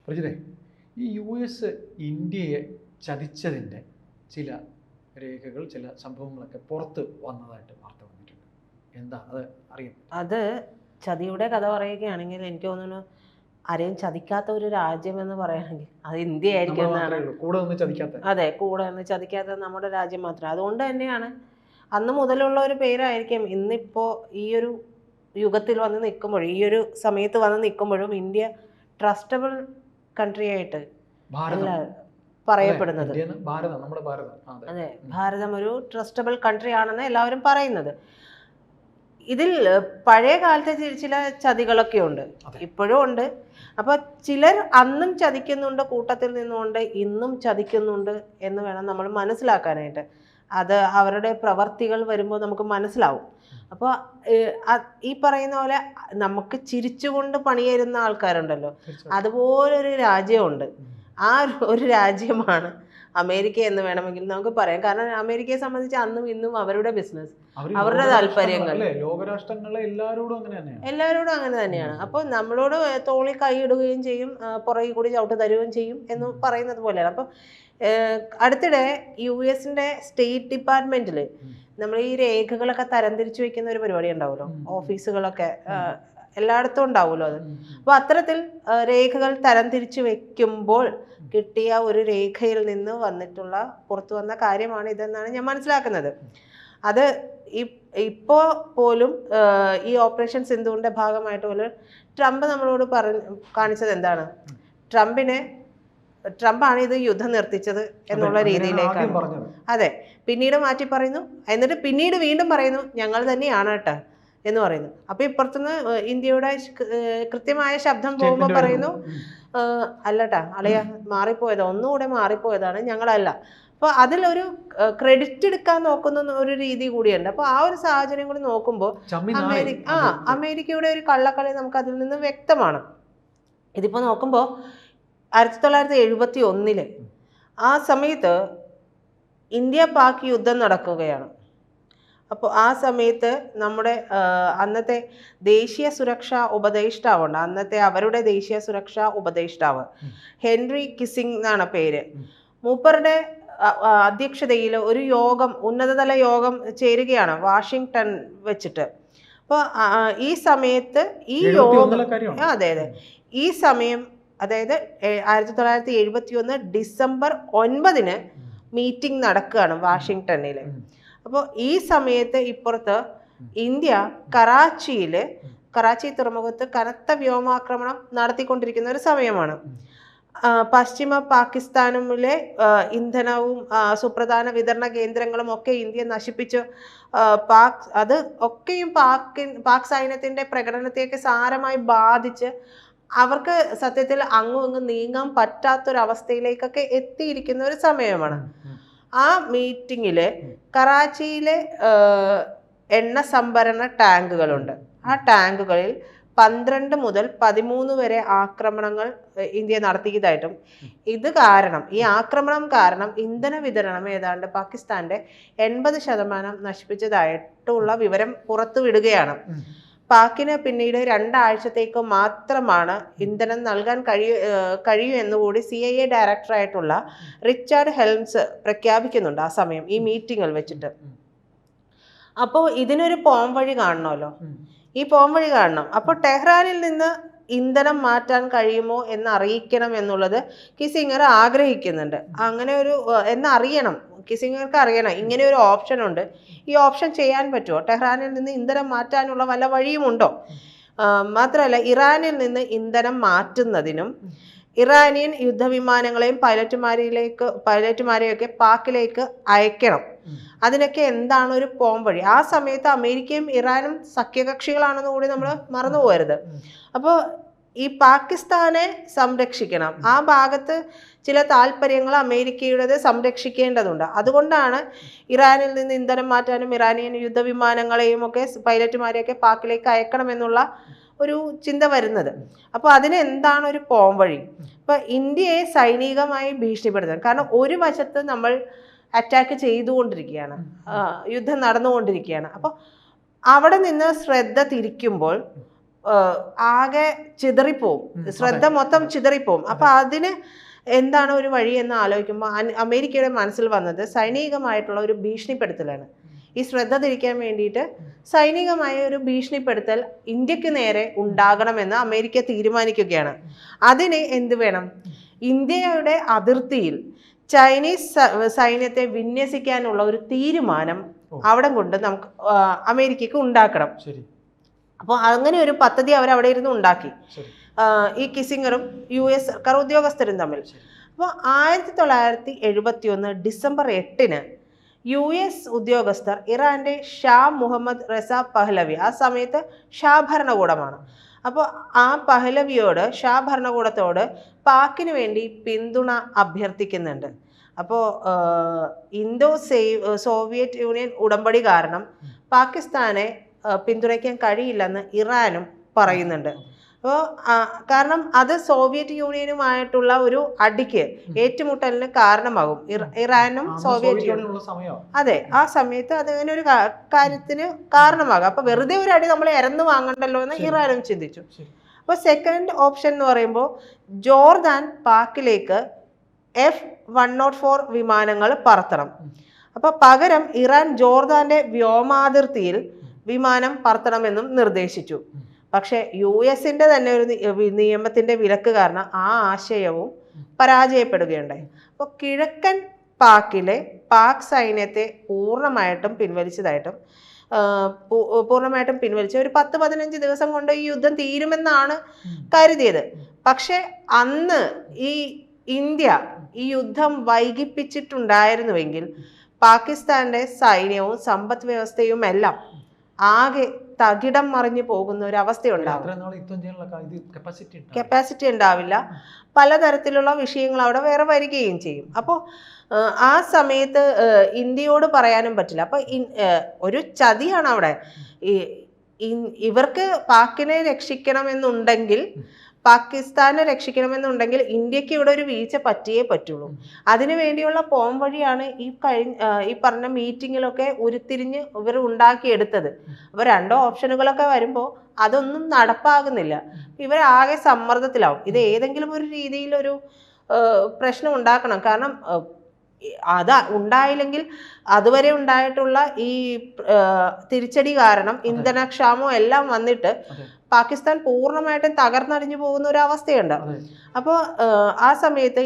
പ്രജിതേ, ഈ US ഇന്ത്യയെ ചതിച്ചതിൻ്റെ ചില രേഖകൾ, ചില സംഭവങ്ങളൊക്കെ പുറത്ത് വന്നതായിട്ട് വാർത്ത വന്നിട്ടുണ്ട്. എന്താ അത് അറിയാം? അത് ചതിയുടെ കഥ പറയുകയാണെങ്കിൽ എനിക്ക് തോന്നുന്നു ആരെയും ചതിക്കാത്ത ഒരു രാജ്യം എന്ന് പറയുകയാണെങ്കിൽ അത് ഇന്ത്യ ആയിരിക്കും എന്നാണ്. അതെ, കൂടെ നിന്ന് ചതിക്കാത്ത നമ്മുടെ രാജ്യം മാത്രം. അതുകൊണ്ട് തന്നെയാണ് അന്ന് മുതലുള്ള ഒരു പേരായിരിക്കും ഇന്നിപ്പോൾ ഈ ഒരു യുഗത്തിൽ വന്ന് നിൽക്കുമ്പോഴും, ഈ ഒരു സമയത്ത് വന്ന് നിൽക്കുമ്പോഴും ഇന്ത്യ ട്രസ്റ്റബിൾ കൺട്രി ആയിട്ട് പറയപ്പെടുന്നത്. അതെ, ഭാരതം ഒരു ട്രസ്റ്റബിൾ കൺട്രി ആണെന്ന് എല്ലാവരും പറയുന്നത്. ഇതിൽ പഴയ കാലത്തെ ചില ചതികളൊക്കെ ഉണ്ട്, ഇപ്പോഴും ഉണ്ട്. അപ്പോൾ ചിലർ അന്നും ചതിക്കുന്നുണ്ട്, കൂട്ടത്തിൽ നിന്നുകൊണ്ട് ഇന്നും ചതിക്കുന്നുണ്ട് എന്ന് വേണം നമ്മൾ മനസ്സിലാക്കാനായിട്ട്. അത് അവരുടെ പ്രവർത്തികൾ വരുമ്പോൾ നമുക്ക് മനസ്സിലാവും. അപ്പോൾ ഈ പറയുന്ന പോലെ നമുക്ക് ചിരിച്ചുകൊണ്ട് പണിയേരുന്ന ആൾക്കാരുണ്ടല്ലോ, അതുപോലൊരു രാജ്യമുണ്ട്. ആ ഒരു രാജ്യമാണ് അമേരിക്ക എന്ന് വേണമെങ്കിൽ നമുക്ക് പറയാം. കാരണം അമേരിക്കയെ സംബന്ധിച്ച് അന്നും ഇന്നും അവരുടെ ബിസിനസ്, അവരുടെ താല്പര്യങ്ങൾ എല്ലാവരോടും അങ്ങനെ തന്നെയാണ്. അപ്പോൾ നമ്മളോട് തോളിൽ കൈയിടുകയും ചെയ്യും, പുറകിൽ കൂടി ചവിട്ട് തരുകയും ചെയ്യും എന്ന് പറയുന്നത് പോലെയാണ്. അപ്പം അടുത്തിടെ US സ്റ്റേറ്റ് ഡിപ്പാർട്ട്മെന്റിൽ നമ്മൾ ഈ രേഖകളൊക്കെ തരംതിരിച്ചു വെക്കുന്ന ഒരു പരിപാടി ഉണ്ടാവുമല്ലോ, ഓഫീസുകളൊക്കെ എല്ലായിടത്തും ഉണ്ടാവുമല്ലോ അത്. അപ്പോൾ അത്തരത്തിൽ രേഖകൾ തരംതിരിച്ചു വെക്കുമ്പോൾ കിട്ടിയ ഒരു രേഖയിൽ നിന്ന് പുറത്തു വന്ന കാര്യമാണ് ഇതെന്നാണ് ഞാൻ മനസ്സിലാക്കുന്നത്. അത് ഇപ്പോൾ പോലും ഈ ഓപ്പറേഷൻ സിന്ധുവിൻ്റെ ഭാഗമായിട്ട് പോലും ട്രംപ് നമ്മളോട് കാണിച്ചത് എന്താണ്? ട്രംപാണ് ഇത് യുദ്ധം നിർത്തിച്ചത് എന്നുള്ള രീതിയിലേക്കാണ്. അതെ, പിന്നീട് മാറ്റി പറയുന്നു, എന്നിട്ട് പിന്നീട് വീണ്ടും പറയുന്നു ഞങ്ങൾ തന്നെയാണ് കേട്ടോ എന്ന് പറയുന്നു. അപ്പൊ ഇപ്പുറത്തുനിന്ന് ഇന്ത്യയുടെ കൃത്യമായ ശബ്ദം പോകുമ്പോൾ പറയുന്നു അല്ലട്ടാ അളിയ മാറിപ്പോയത്, ഒന്നുകൂടെ മാറിപ്പോയതാണ്, ഞങ്ങളല്ല. അപ്പോൾ അതിലൊരു ക്രെഡിറ്റ് എടുക്കാൻ നോക്കുന്ന ഒരു രീതി കൂടിയുണ്ട്. അപ്പോൾ ആ ഒരു സാഹചര്യം കൂടി നോക്കുമ്പോൾ അമേരിക്കയുടെ ഒരു കള്ളക്കളി നമുക്ക് അതിൽ നിന്ന് വ്യക്തമാണ്. ഇതിപ്പോൾ നോക്കുമ്പോൾ 1971 ആ സമയത്ത് ഇന്ത്യ പാക് യുദ്ധം നടക്കുകയാണ്. അപ്പോൾ ആ സമയത്ത് നമ്മുടെ അന്നത്തെ ദേശീയ സുരക്ഷാ ഉപദേഷ്ടാവുണ്ട്, അവരുടെ ദേശീയ സുരക്ഷാ ഉപദേഷ്ടാവ് ഹെൻറി കിസിംഗ് എന്നാണ് പേര്. മൂപ്പറുടെ അധ്യക്ഷതയിൽ ഒരു യോഗം, ഉന്നതതല യോഗം ചേരുകയാണ് വാഷിങ്ടൺ വെച്ചിട്ട്. അപ്പോൾ ഈ സമയത്ത് ഈ യോഗം ഈ സമയം, അതായത് 1971 ഡിസംബർ 9 മീറ്റിംഗ് നടക്കുകയാണ് വാഷിങ്ടണിൽ. അപ്പോൾ ഈ സമയത്ത് ഇപ്പുറത്ത് ഇന്ത്യ കറാച്ചി തുറമുഖത്ത് കനത്ത വ്യോമാക്രമണം നടത്തിക്കൊണ്ടിരിക്കുന്ന ഒരു സമയമാണ്. പശ്ചിമ പാകിസ്ഥാനിലെ ഇന്ധനവും സുപ്രധാന വിതരണ കേന്ദ്രങ്ങളും ഒക്കെ ഇന്ത്യ നശിപ്പിച്ചു. അത് ഒക്കെയും പാക് സൈന്യത്തിന്റെ പ്രകടനത്തെയൊക്കെ സാരമായി ബാധിച്ച് അവർക്ക് സത്യത്തിൽ അങ്ങും ഇങ്ങും നീങ്ങാൻ പറ്റാത്തൊരവസ്ഥയിലേക്കൊക്കെ എത്തിയിരിക്കുന്ന ഒരു സമയമാണ്. ആ മീറ്റിങ്ങില് കറാച്ചിയിലെ എണ്ണ സംഭരണ ടാങ്കുകളുണ്ട്. ആ ടാങ്കുകളിൽ 12 മുതൽ 13 വരെ ആക്രമണങ്ങൾ ഇന്ത്യ നടത്തിയതായിട്ടും ഈ ആക്രമണം കാരണം ഇന്ധന വിതരണം ഏതാണ്ട് പാകിസ്ഥാന്റെ 80% നശിപ്പിച്ചതായിട്ടുള്ള വിവരം പുറത്തുവിടുകയാണ്. പാക്കിന് പിന്നീട് 2 ആഴ്ചത്തേക്ക് മാത്രമാണ് ഇന്ധനം നൽകാൻ കഴിയൂ എന്നുകൂടി CIA ഡയറക്ടറായിട്ടുള്ള റിച്ചാർഡ് ഹെൽംസ് പ്രഖ്യാപിക്കുന്നുണ്ട് ആ സമയം ഈ മീറ്റിങ്ങിൽ വെച്ചിട്ട്. അപ്പോൾ ഇതിനൊരു പോംവഴി കാണണമല്ലോ, ഈ പോംവഴി കാണണം. അപ്പോൾ ടെഹ്റാനിൽ നിന്ന് ഇന്ധനം മാറ്റാൻ കഴിയുമോ എന്ന് അറിയിക്കണം എന്നുള്ളത് കിസിംഗർ ആഗ്രഹിക്കുന്നുണ്ട്. അങ്ങനെ എന്നറിയണം, കിസിംഗർക്ക് അറിയണം ഇങ്ങനെ ഒരു ഓപ്ഷൻ ഉണ്ട്, ഈ ഓപ്ഷൻ ചെയ്യാൻ പറ്റുമോ, ടെഹ്റാനിൽ നിന്ന് ഇന്ധനം മാറ്റാനുള്ള വല്ല വഴിയുമുണ്ടോ. മാത്രമല്ല ഇറാനിൽ നിന്ന് ഇന്ധനം മാറ്റുന്നതിനും ഇറാനിയൻ യുദ്ധവിമാനങ്ങളെയും പൈലറ്റുമാരെയൊക്കെ പാക്കിലേക്ക് അയക്കണം. അതിനൊക്കെ എന്താണ് ഒരു പോംവഴി? ആ സമയത്ത് അമേരിക്കയും ഇറാനും സഖ്യകക്ഷികളാണെന്ന് കൂടി നമ്മൾ മറന്നു പോകരുത്. അപ്പോൾ ഈ പാകിസ്ഥാനെ സംരക്ഷിക്കണം, ആ ഭാഗത്ത് ചില താല്പര്യങ്ങൾ അമേരിക്കയുടേത് സംരക്ഷിക്കേണ്ടതുണ്ട്. അതുകൊണ്ടാണ് ഇറാനിൽ നിന്ന് ഇന്ധനം മാറ്റാനും ഇറാനിയൻ യുദ്ധവിമാനങ്ങളെയും ഒക്കെ പൈലറ്റുമാരെയൊക്കെ പാക്കിലേക്ക് അയക്കണമെന്നുള്ള ഒരു ചിന്ത വരുന്നത്. അപ്പോൾ അതിന് എന്താണ് ഒരു പോംവഴി? അപ്പോൾ ഇന്ത്യയെ സൈനികമായി ഭീഷണിപ്പെടുത്താൻ, കാരണം ഒരു വശത്ത് നമ്മൾ അറ്റാക്ക് ചെയ്തുകൊണ്ടിരിക്കുകയാണ്, യുദ്ധം നടന്നുകൊണ്ടിരിക്കുകയാണ്. അപ്പോൾ അവിടെ നിന്ന് ശ്രദ്ധ തിരിക്കുമ്പോൾ ആകെ ചിതറിപ്പോവും, ശ്രദ്ധ മൊത്തം ചിതറിപ്പോവും. അപ്പൊ അതിന് എന്താണ് ഒരു വഴി എന്ന് ആലോചിക്കുമ്പോൾ അമേരിക്കയുടെ മനസ്സിൽ വന്നത് സൈനികമായിട്ടുള്ള ഒരു ഭീഷണിപ്പെടുത്തലാണ്. ഈ ശ്രദ്ധ തിരിക്കാൻ വേണ്ടിയിട്ട് സൈനികമായ ഒരു ഭീഷണിപ്പെടുത്തൽ ഇന്ത്യക്ക് നേരെ ഉണ്ടാകണമെന്ന് അമേരിക്ക തീരുമാനിക്കുകയാണ്. അതിന് എന്ത് വേണം? ഇന്ത്യയുടെ അതിർത്തിയിൽ ചൈനീസ് സൈന്യത്തെ വിന്യസിക്കാനുള്ള ഒരു തീരുമാനം അവിടെ കൊണ്ട് നമുക്ക് അമേരിക്കക്ക് ഉണ്ടാക്കണം. അപ്പോൾ അങ്ങനെ ഒരു പദ്ധതി അവരവിടെ ഇരുന്ന് ഉണ്ടാക്കി, ഈ കിസിംഗറും US സർക്കാർ ഉദ്യോഗസ്ഥരും തമ്മിൽ. അപ്പോൾ 1971 ഡിസംബർ 8 US ഉദ്യോഗസ്ഥർ ഇറാന്റെ ഷാ മുഹമ്മദ് റസ പഹ്ലവി, ആ സമയത്ത് ഷാ ഭരണകൂടമാണ്, അപ്പോൾ ആ പഹ്ലവിയോട്, ഷാ ഭരണകൂടത്തോട് പാക്കിന് വേണ്ടി പിന്തുണ അഭ്യർത്ഥിക്കുന്നുണ്ട്. അപ്പോൾ സോവിയറ്റ് യൂണിയൻ ഉടമ്പടി കാരണം പാകിസ്ഥാനെ പിന്തുണയ്ക്കാൻ കഴിയില്ലെന്ന് ഇറാനും പറയുന്നുണ്ട്. അപ്പോൾ കാരണം അത് സോവിയറ്റ് യൂണിയനുമായിട്ടുള്ള ഒരു അടിക്ക്, ഏറ്റുമുട്ടലിന് കാരണമാകും. ഇറാനും സോവിയറ്റ് യൂണിയൻ, അതെ, ആ സമയത്ത് അതിങ്ങനെ ഒരു കാര്യത്തിന് കാരണമാകും. അപ്പൊ വെറുതെ ഒരു അടി നമ്മൾ ഇറന്നു വാങ്ങണ്ടല്ലോ എന്ന് ഇറാനും ചിന്തിച്ചു. അപ്പോൾ സെക്കൻഡ് ഓപ്ഷൻ എന്ന് പറയുമ്പോൾ ജോർദാൻ പാക്കിലേക്ക് F-104 വിമാനങ്ങൾ പറത്തണം. അപ്പൊ പകരം ഇറാൻ ജോർദാന്റെ വ്യോമാതിർത്തിയിൽ വിമാനം പറത്തണമെന്നും നിർദ്ദേശിച്ചു. പക്ഷെ US-ന്റെ തന്നെ ഒരു നിയമത്തിന്റെ വിലക്ക് കാരണം ആ ആശയവും പരാജയപ്പെടുകയുണ്ടായി. അപ്പോൾ കിഴക്കൻ പാക്കിലെ പാക് സൈന്യത്തെ പൂർണ്ണമായിട്ടും പിൻവലിച്ച് ഒരു 10-15 ദിവസം കൊണ്ട് ഈ യുദ്ധം തീരുമെന്നാണ് കരുതിയത്. പക്ഷെ അന്ന് ഈ ഇന്ത്യ ഈ യുദ്ധം വൈകിപ്പിച്ചിട്ടുണ്ടായിരുന്നുവെങ്കിൽ പാകിസ്ഥാന്റെ സൈന്യവും സമ്പദ് വ്യവസ്ഥയും എല്ലാം ആകെ തകിടം മറിഞ്ഞു പോകുന്ന ഒരു അവസ്ഥയുണ്ടാവും. കപ്പാസിറ്റി ഉണ്ടാവില്ല, പലതരത്തിലുള്ള വിഷയങ്ങൾ അവിടെ വേറെ വരികയും ചെയ്യും. അപ്പോൾ ആ സമയത്ത് ഇന്ത്യയോട് പറയാനും പറ്റില്ല. അപ്പോൾ ഒരു ചതിയാണ് അവിടെ. ഇവർക്ക് പാക്കിനെ രക്ഷിക്കണമെന്നുണ്ടെങ്കിൽ, പാകിസ്ഥാനെ രക്ഷിക്കണമെന്നുണ്ടെങ്കിൽ ഇന്ത്യക്ക് ഇവിടെ ഒരു വീഴ്ച പറ്റിയേ പറ്റുള്ളൂ. അതിനു വേണ്ടിയുള്ള പോം വഴിയാണ് ഈ പറഞ്ഞ മീറ്റിങ്ങിലൊക്കെ ഉരുത്തിരിഞ്ഞ് ഇവർ ഉണ്ടാക്കിയെടുത്തത്. അപ്പോൾ 2 ഓപ്ഷനുകളൊക്കെ വരുമ്പോൾ അതൊന്നും നടപ്പാകുന്നില്ല. ഇവരാകെ സമ്മർദ്ദത്തിലാവും. ഇത് ഏതെങ്കിലും ഒരു രീതിയിൽ ഒരു പ്രശ്നം ഉണ്ടാക്കണം. കാരണം അത് ഉണ്ടായില്ലെങ്കിൽ അതുവരെ ഉണ്ടായിട്ടുള്ള ഈ തിരിച്ചടി കാരണം ഇന്ധനക്ഷാമം എല്ലാം വന്നിട്ട് പാകിസ്ഥാൻ പൂർണ്ണമായിട്ടും തകർന്നടിഞ്ഞു പോകുന്ന ഒരു അവസ്ഥയുണ്ട്. അപ്പോൾ ആ സമയത്ത്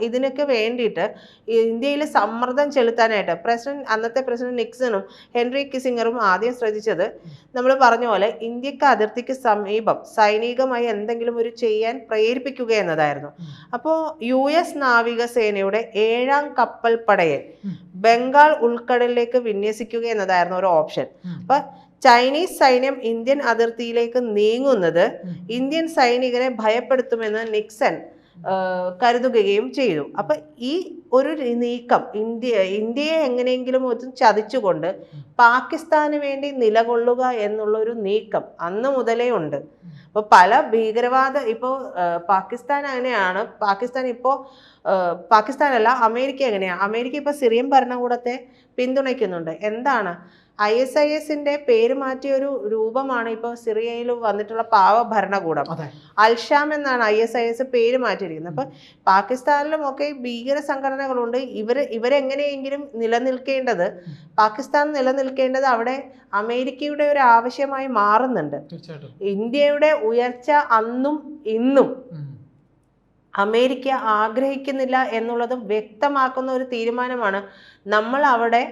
ഇതിനൊക്കെ വേണ്ടിയിട്ട് ഇന്ത്യയിൽ സമ്മർദ്ദം ചെലുത്താനായിട്ട് അന്നത്തെ പ്രസിഡന്റ് നിക്സണും ഹെൻറി കിസിംഗറും ആദ്യം ശ്രദ്ധിച്ചത് നമ്മൾ പറഞ്ഞ പോലെ ഇന്ത്യക്ക് അതിർത്തിക്ക് സമീപം സൈനികമായി എന്തെങ്കിലും ഒരു ചെയ്യാൻ പ്രേരിപ്പിക്കുക എന്നതായിരുന്നു. അപ്പോൾ US നാവികസേനയുടെ 7ാം കപ്പൽ പടയെ ബംഗാൾ ഉൾക്കടലിലേക്ക് വിന്യസിക്കുക എന്നതായിരുന്നു ഒരു ഓപ്ഷൻ. അപ്പൊ ചൈനീസ് സൈന്യം ഇന്ത്യൻ അതിർത്തിയിലേക്ക് നീങ്ങുന്നത് ഇന്ത്യൻ സൈനികരെ ഭയപ്പെടുത്തുമെന്ന് നിക്സൺ കരുതുകയും ചെയ്തു. അപ്പൊ ഈ ഒരു നീക്കം ഇന്ത്യയെ എങ്ങനെയെങ്കിലും ഒരു ചതിച്ചുകൊണ്ട് പാകിസ്ഥാന് വേണ്ടി നിലകൊള്ളുക എന്നുള്ള ഒരു നീക്കം അന്ന് മുതലേ ഉണ്ട്. അപ്പോൾ പല ഇപ്പോൾ പാകിസ്ഥാൻ അങ്ങനെയാണ്. പാകിസ്ഥാനല്ല, അമേരിക്ക എങ്ങനെയാണ്? അമേരിക്ക ഇപ്പോൾ സിറിയൻ ഭരണകൂടത്തെ പിന്തുണയ്ക്കുന്നുണ്ട്. എന്താണ്? ISIS-ന്റെ പേര് മാറ്റിയ ഒരു രൂപമാണ് ഇപ്പോൾ സിറിയയിൽ വന്നിട്ടുള്ള പാവ ഭരണകൂടം. അൽഷാം എന്നാണ് ISIS പേര് മാറ്റിയിരിക്കുന്നത്. അപ്പൊ പാകിസ്ഥാനിലും ഒക്കെ ഭീകര സംഘടനകളുണ്ട്. ഇവരെങ്ങനെയെങ്കിലും പാകിസ്ഥാൻ നിലനിൽക്കേണ്ടത് അവിടെ അമേരിക്കയുടെ ഒരു ആവശ്യമായി മാറുന്നുണ്ട്. ഇന്ത്യയുടെ ഉയർച്ച അന്നും ഇന്നും അമേരിക്ക ആഗ്രഹിക്കുന്നില്ല എന്നുള്ളത് വ്യക്തമാക്കുന്ന ഒരു തീരുമാനമാണ് നമ്മൾ അവിടെ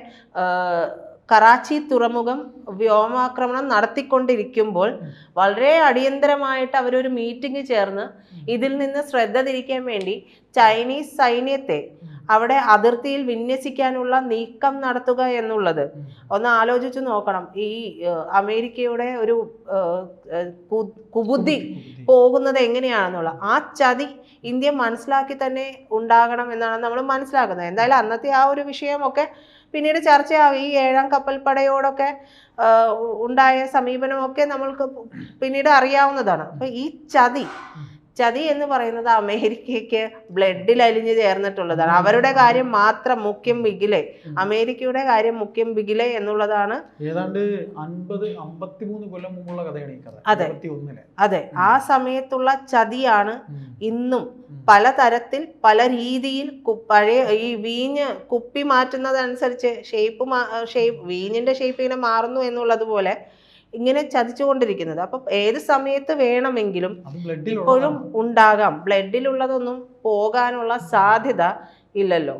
കറാച്ചി തുറമുഖം വ്യോമാക്രമണം നടത്തിക്കൊണ്ടിരിക്കുമ്പോൾ വളരെ അടിയന്തരമായിട്ട് അവരൊരു മീറ്റിംഗ് ചേർന്ന് ഇതിൽ നിന്ന് ശ്രദ്ധ തിരിക്കാൻ വേണ്ടി ചൈനീസ് സൈന്യത്തെ അവിടെ അതിർത്തിയിൽ വിന്യസിക്കാനുള്ള നീക്കം നടത്തുക എന്നുള്ളത് ഒന്ന് ആലോചിച്ചു നോക്കണം. ഈ അമേരിക്കയുടെ ഒരു കുബുദ്ധി പോകുന്നത് എങ്ങനെയാണെന്നുള്ള ആ ചതി ഇന്ത്യ മനസ്സിലാക്കി തന്നെ ഉണ്ടാകണം എന്നാണ് നമ്മൾ മനസ്സിലാക്കുന്നത്. എന്തായാലും അന്നത്തെ ആ ഒരു വിഷയമൊക്കെ പിന്നീട് ചർച്ചയാകും. ഈ 7ാം കപ്പൽപ്പടയോടൊക്കെ ഉണ്ടായ സമീപനമൊക്കെ നമ്മൾക്ക് പിന്നീട് അറിയാവുന്നതാണ്. അപ്പൊ ഈ ചതി എന്ന് പറയുന്നത് അമേരിക്കയ്ക്ക് ബ്ലഡിൽ അലിഞ്ഞു ചേർന്നിട്ടുള്ളതാണ്. അവരുടെ കാര്യം മാത്രം മുഖ്യം ബിഗിലെ, അമേരിക്കയുടെ കാര്യം മുഖ്യം ബിഗിലെ എന്നുള്ളതാണ്. ഏതാണ്ട് 53 കൊല്ലം മുമ്പുള്ള കഥയാണ് ഈ കഥ. അതെ അതെ, ആ സമയത്തുള്ള ചതിയാണ് ഇന്നും പലതരത്തിൽ പല രീതിയിൽ പഴയ ഈ വീഞ്ഞ് കുപ്പി മാറ്റുന്നതനുസരിച്ച് വീഞ്ഞിന്റെ ഷേപ്പ് ഇങ്ങനെ മാറുന്നു എന്നുള്ളതുപോലെ ഇങ്ങനെ ചതിച്ചുകൊണ്ടിരിക്കുന്നത്. അപ്പം ഏത് സമയത്ത് വേണമെങ്കിലും ഇപ്പോഴും ഉണ്ടാകാം. ബ്ലഡിലുള്ളതൊന്നും പോകാനുള്ള സാധ്യത ഇല്ലല്ലോ.